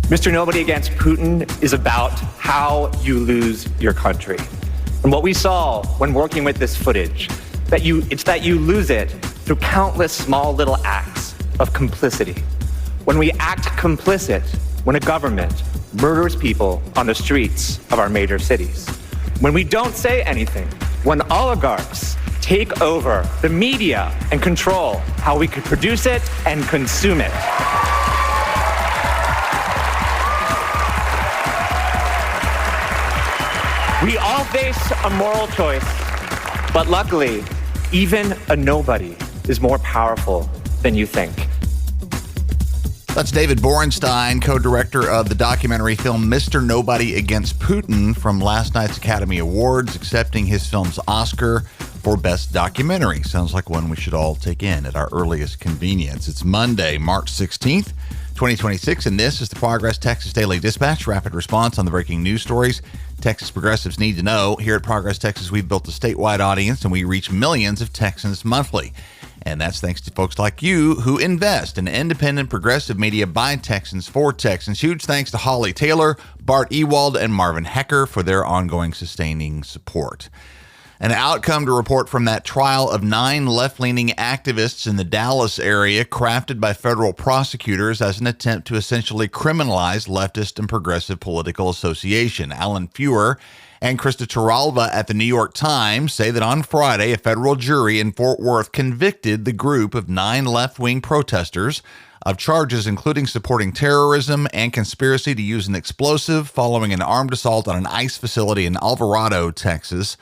Mr. Nobody Against Putin is about how you lose your country. And what we saw when working with this footage, it's that you lose it through countless small little acts of complicity. When we act complicit, when a government murders people on the streets of our major cities. When we don't say anything, when oligarchs take over the media and control how we can produce it and consume it. We all face a moral choice, but luckily, even a nobody is more powerful than you think. That's David Borenstein, co-director of the documentary film Mr. Nobody Against Putin from last night's Academy Awards, accepting his film's Oscar for Best Documentary. Sounds like one we should all take in at our earliest convenience. It's Monday, March 16th, 2026, and this is the Progress Texas Daily Dispatch, rapid response on the breaking news stories Texas progressives need to know. Here at Progress Texas, we've built a statewide audience, and we reach millions of Texans monthly. And that's thanks to folks like you who invest in independent progressive media by Texans for Texans. Huge thanks to Holly Taylor, Bart Ewald, and Marvin Hecker for their ongoing sustaining support. An outcome to report from that trial of 9 left-leaning activists in the Dallas area crafted by federal prosecutors as an attempt to essentially criminalize leftist and progressive political association. Alan Feuer and Krista Turalva at the New York Times say that on Friday, a federal jury in Fort Worth convicted the group of 9 left-wing protesters of charges including supporting terrorism and conspiracy to use an explosive following an armed assault on an ICE facility in Alvarado, Texas.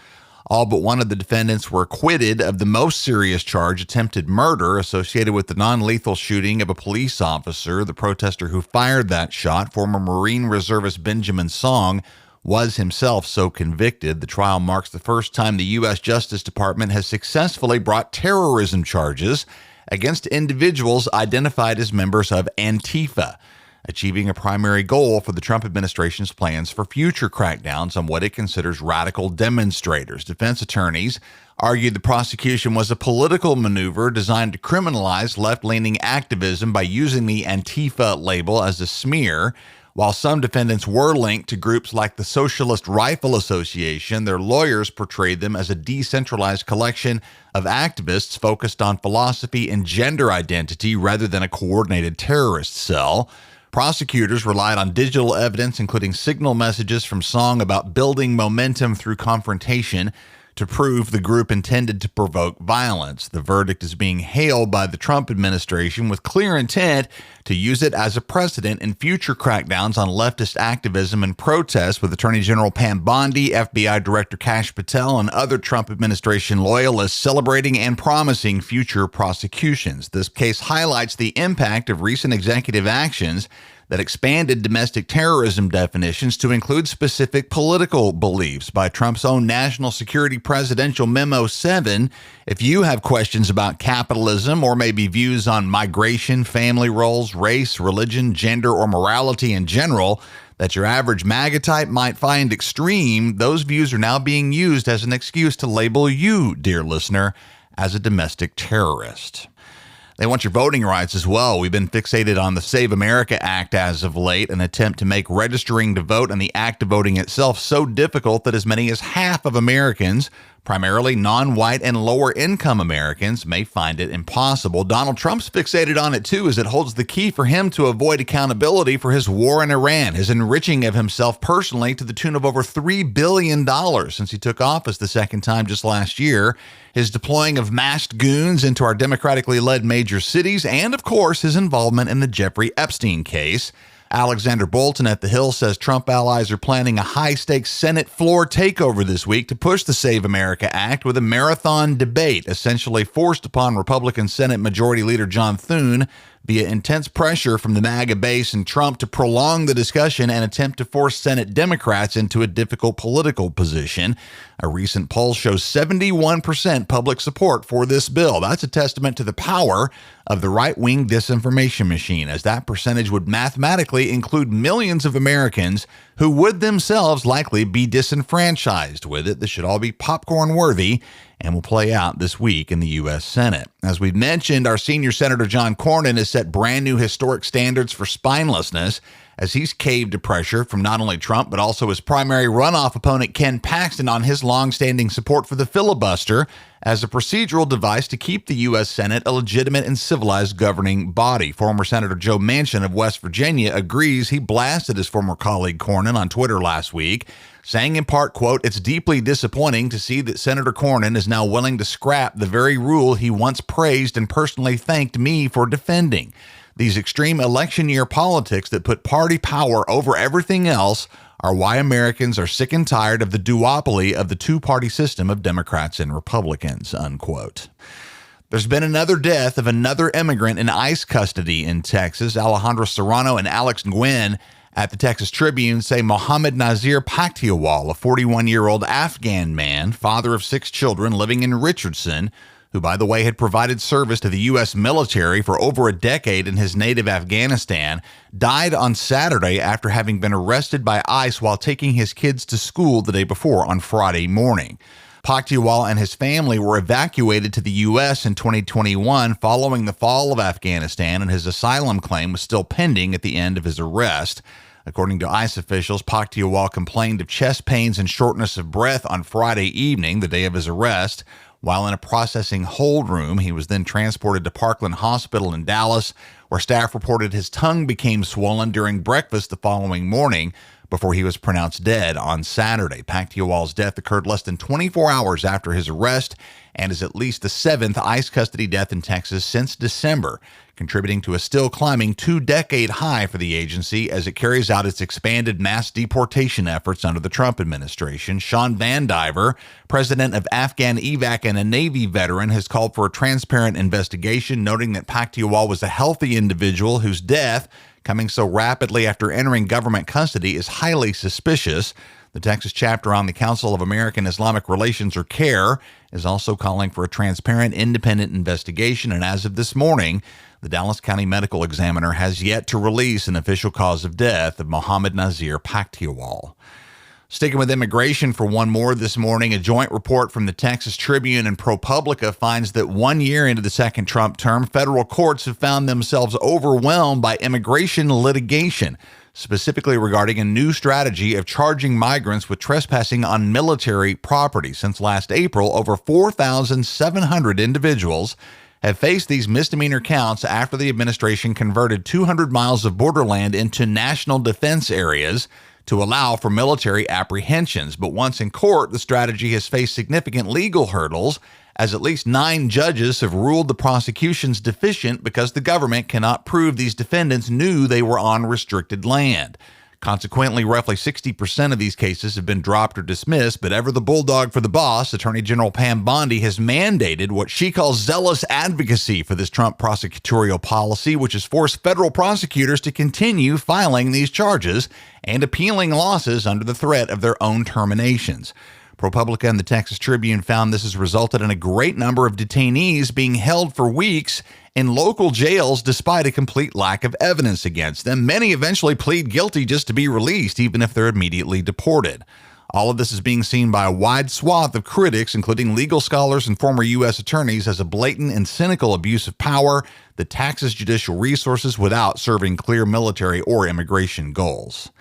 All but one of the defendants were acquitted of the most serious charge, attempted murder, associated with the non-lethal shooting of a police officer. The protester who fired that shot, former Marine Reservist Benjamin Song, was himself so convicted. The trial marks the first time the U.S. Justice Department has successfully brought terrorism charges against individuals identified as members of Antifa, achieving a primary goal for the Trump administration's plans for future crackdowns on what it considers radical demonstrators. Defense attorneys argued the prosecution was a political maneuver designed to criminalize left-leaning activism by using the Antifa label as a smear. While some defendants were linked to groups like the Socialist Rifle Association, their lawyers portrayed them as a decentralized collection of activists focused on philosophy and gender identity rather than a coordinated terrorist cell. Prosecutors relied on digital evidence, including signal messages from Song about building momentum through confrontation, to prove the group intended to provoke violence. The verdict is being hailed by the Trump administration with clear intent to use it as a precedent in future crackdowns on leftist activism and protests, with Attorney General Pam Bondi, FBI Director Kash Patel, and other Trump administration loyalists celebrating and promising future prosecutions. This case highlights the impact of recent executive actions that expanded domestic terrorism definitions to include specific political beliefs. By Trump's own National Security Presidential Memo 7, if you have questions about capitalism or maybe views on migration, family roles, race, religion, gender, or morality in general that your average MAGA type might find extreme, those views are now being used as an excuse to label you, dear listener, as a domestic terrorist. They want your voting rights as well. We've been fixated on the Save America Act as of late, an attempt to make registering to vote and the act of voting itself so difficult that as many as half of Americans, primarily non-white and lower-income Americans, may find it impossible. Donald Trump's fixated on it, too, as it holds the key for him to avoid accountability for his war in Iran, his enriching of himself personally to the tune of over $3 billion since he took office the second time just last year, his deploying of masked goons into our democratically led major cities, and, of course, his involvement in the Jeffrey Epstein case. Alexander Bolton at The Hill says Trump allies are planning a high-stakes Senate floor takeover this week to push the Save America Act with a marathon debate, essentially forced upon Republican Senate Majority Leader John Thune via intense pressure from the MAGA base and Trump to prolong the discussion and attempt to force Senate Democrats into a difficult political position. A recent poll shows 71% public support for this bill. That's a testament to the power of the right-wing disinformation machine, as that percentage would mathematically include millions of Americans who would themselves likely be disenfranchised with it. This should all be popcorn-worthy and will play out this week in the U.S. Senate. As we've mentioned, our senior Senator John Cornyn has set brand new historic standards for spinelessness as he's caved to pressure from not only Trump, but also his primary runoff opponent, Ken Paxton, on his longstanding support for the filibuster as a procedural device to keep the U.S. Senate a legitimate and civilized governing body. Former Senator Joe Manchin of West Virginia agrees. He blasted his former colleague Cornyn on Twitter last week, saying in part, quote, "It's deeply disappointing to see that Senator Cornyn is now willing to scrap the very rule he once praised and personally thanked me for defending. These extreme election year politics that put party power over everything else are why Americans are sick and tired of the duopoly of the two-party system of Democrats and Republicans," unquote. There's been another death of another immigrant in ICE custody in Texas. Alejandro Serrano and Alex Nguyen at the Texas Tribune say Mohammed Nazir Pakhtiawal, a 41-year-old Afghan man, father of 6 children living in Richardson, who, by the way, had provided service to the U.S. military for over a decade in his native Afghanistan, died on Saturday after having been arrested by ICE while taking his kids to school the day before on Friday morning. Pakhtiawal and his family were evacuated to the U.S. in 2021 following the fall of Afghanistan, and his asylum claim was still pending at the end of his arrest. According to ICE officials, Pakhtiawal complained of chest pains and shortness of breath on Friday evening, the day of his arrest. While in a processing hold room, he was then transported to Parkland Hospital in Dallas, where staff reported his tongue became swollen during breakfast the following morning before he was pronounced dead on Saturday. Pakhtiawal's death occurred less than 24 hours after his arrest and is at least the 7th ICE custody death in Texas since December, contributing to a still climbing 2-decade high for the agency as it carries out its expanded mass deportation efforts under the Trump administration. Sean Van Diver, president of Afghan EVAC and a Navy veteran, has called for a transparent investigation, noting that Pakhtiawal was a healthy individual whose death, coming so rapidly after entering government custody, is highly suspicious. The Texas chapter on the Council of American Islamic Relations, or CAIR, is also calling for a transparent, independent investigation, and as of this morning, the Dallas County Medical Examiner has yet to release an official cause of death of Mohammed Nazir Pakhtiawal. Sticking with immigration for one more this morning, a joint report from the Texas Tribune and ProPublica finds that 1 year into the second Trump term, federal courts have found themselves overwhelmed by immigration litigation, specifically regarding a new strategy of charging migrants with trespassing on military property. Since last April, over 4,700 individuals have faced these misdemeanor counts after the administration converted 200 miles of borderland into national defense areas to allow for military apprehensions. But once in court, the strategy has faced significant legal hurdles, as at least 9 judges have ruled the prosecutions deficient because the government cannot prove these defendants knew they were on restricted land. Consequently, roughly 60% of these cases have been dropped or dismissed, but ever the bulldog for the boss, Attorney General Pam Bondi, has mandated what she calls zealous advocacy for this Trump prosecutorial policy, which has forced federal prosecutors to continue filing these charges and appealing losses under the threat of their own terminations. ProPublica and the Texas Tribune found this has resulted in a great number of detainees being held for weeks in local jails despite a complete lack of evidence against them. Many eventually plead guilty just to be released, even if they're immediately deported. All of this is being seen by a wide swath of critics, including legal scholars and former U.S. attorneys, as a blatant and cynical abuse of power that taxes judicial resources without serving clear military or immigration goals.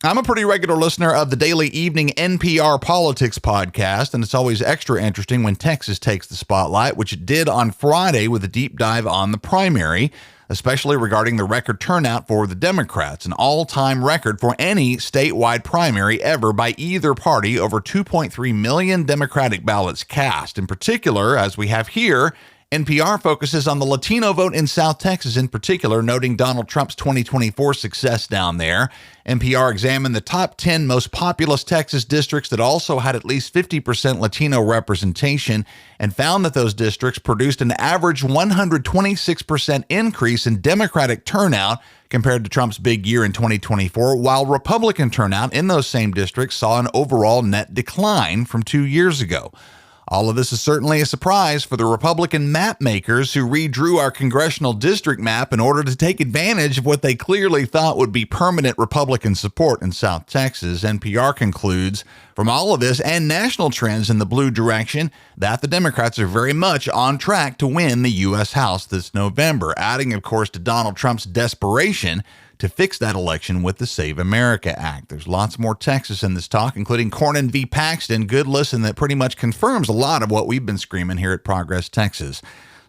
I'm a pretty regular listener of the daily evening NPR Politics podcast, and it's always extra interesting when Texas takes the spotlight, which it did on Friday with a deep dive on the primary, especially regarding the record turnout for the Democrats, an all-time record for any statewide primary ever by either party, over 2.3 million Democratic ballots cast. In particular, as we have here, NPR focuses on the Latino vote in South Texas in particular, noting Donald Trump's 2024 success down there. NPR examined the top 10 most populous Texas districts that also had at least 50% Latino representation and found that those districts produced an average 126% increase in Democratic turnout compared to Trump's big year in 2024, while Republican turnout in those same districts saw an overall net decline from 2 years ago. All of this is certainly a surprise for the Republican map makers who redrew our congressional district map in order to take advantage of what they clearly thought would be permanent Republican support in South Texas. NPR concludes from all of this and national trends in the blue direction that the Democrats are very much on track to win the U.S. House this November, adding, of course, to Donald Trump's desperation to fix that election with the Save America Act. There's lots more Texas in this talk, including Cornyn v. Paxton. Good listen that pretty much confirms a lot of what we've been screaming here at Progress Texas.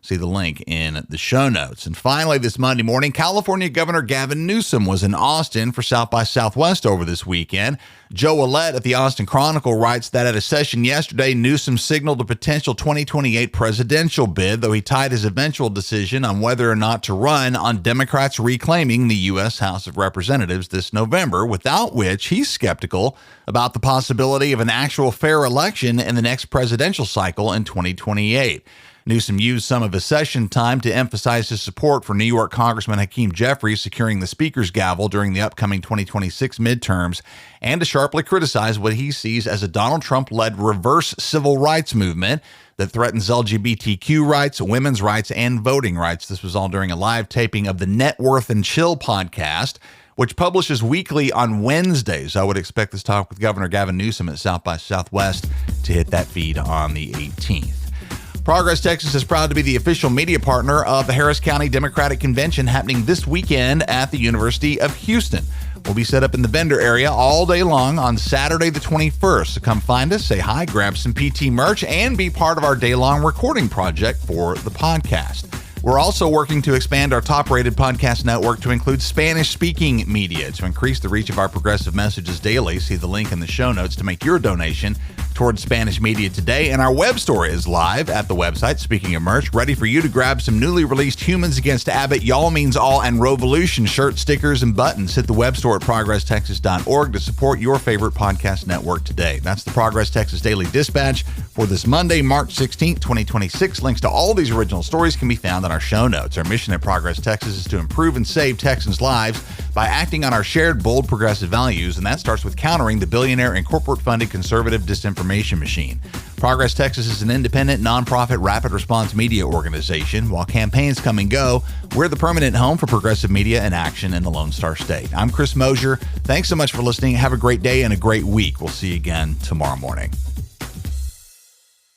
See the link in the show notes. And finally, this Monday morning, California Governor Gavin Newsom was in Austin for South by Southwest over this weekend. Joe Willett at the Austin Chronicle writes that at a session yesterday, Newsom signaled a potential 2028 presidential bid, though he tied his eventual decision on whether or not to run on Democrats reclaiming the U.S. House of Representatives this November, without which he's skeptical about the possibility of an actual fair election in the next presidential cycle in 2028. Newsom used some of his session time to emphasize his support for New York Congressman Hakeem Jeffries securing the Speaker's gavel during the upcoming 2026 midterms, and to sharply criticize what he sees as a Donald Trump-led reverse civil rights movement that threatens LGBTQ rights, women's rights, and voting rights. This was all during a live taping of the Net Worth and Chill podcast, which publishes weekly on Wednesdays. I would expect this talk with Governor Gavin Newsom at South by Southwest to hit that feed on the 18th. Progress Texas is proud to be the official media partner of the Harris County Democratic Convention happening this weekend at the University of Houston. We'll be set up in the vendor area all day long on Saturday the 21st. So come find us, say hi, grab some PT merch, and be part of our day-long recording project for the podcast. We're also working to expand our top-rated podcast network to include Spanish-speaking media to increase the reach of our progressive messages daily. See the link in the show notes to make your donation towards Spanish media today. And our web store is live at the website, speaking of merch, ready for you to grab some newly released Humans Against Abbott, Y'all Means All, and Revolution shirt, stickers, and buttons. Hit the web store at progresstexas.org to support your favorite podcast network today. That's the Progress Texas Daily Dispatch for this Monday, March 16th, 2026. Links to all these original stories can be found on our show notes. Our mission at Progress Texas is to improve and save Texans' lives by acting on our shared bold progressive values, and that starts with countering the billionaire and corporate-funded conservative disinformation machine. Progress Texas is an independent, nonprofit, rapid response media organization. While campaigns come and go, we're the permanent home for progressive media and action in the Lone Star State. I'm Chris Mosier. Thanks so much for listening. Have a great day and a great week. We'll see you again tomorrow morning.